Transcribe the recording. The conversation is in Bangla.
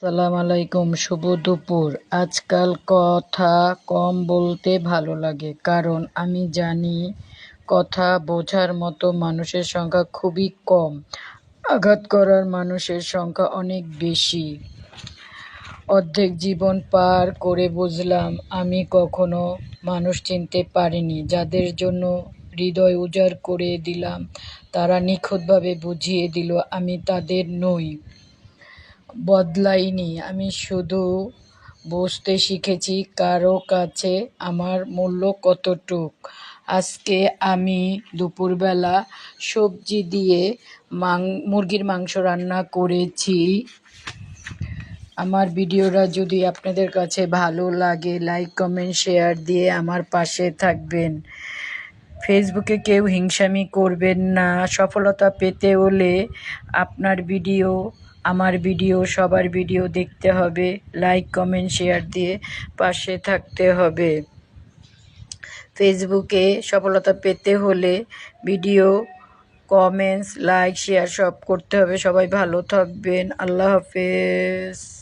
সালাম আলাইকুম, শুভ দুপুর। আজকাল কথা কম বলতে ভালো লাগে, কারণ আমি জানি কথা বোঝার মতো মানুষের সংখ্যা খুবই কম, আঘাত করার মানুষের সংখ্যা অনেক বেশি। অর্ধেক জীবন পার করে বুঝলাম আমি কখনো মানুষ চিনতে পারিনি। যাদের জন্য হৃদয় উজাড় করে দিলাম, তারা নিখুঁতভাবে বুঝিয়ে দিল আমি তাদের নই। বদলাইনি, আমি শুধু বুঝতে শিখেছি কারো কাছে আমার মূল্য কতটুক। আজকে আমি দুপুরবেলা সবজি দিয়ে মুরগির মাংস রান্না করেছি। আমার ভিডিওটা যদি আপনাদের কাছে ভালো লাগে, লাইক কমেন্ট শেয়ার দিয়ে আমার পাশে থাকবেন। ফেসবুকে কেউ হিংসামি করবেন না। সফলতা পেতে হলে আপনার ভিডিও, আমার ভিডিও, সবার ভিডিও দেখতে হবে, লাইক কমেন্ট শেয়ার দিয়ে পাশে থাকতে হবে। ফেসবুকে সফলতা পেতে হলে ভিডিও, কমেন্টস, লাইক, শেয়ার সব করতে হবে। সবাই ভালো থাকবেন। আল্লাহ হাফেজ।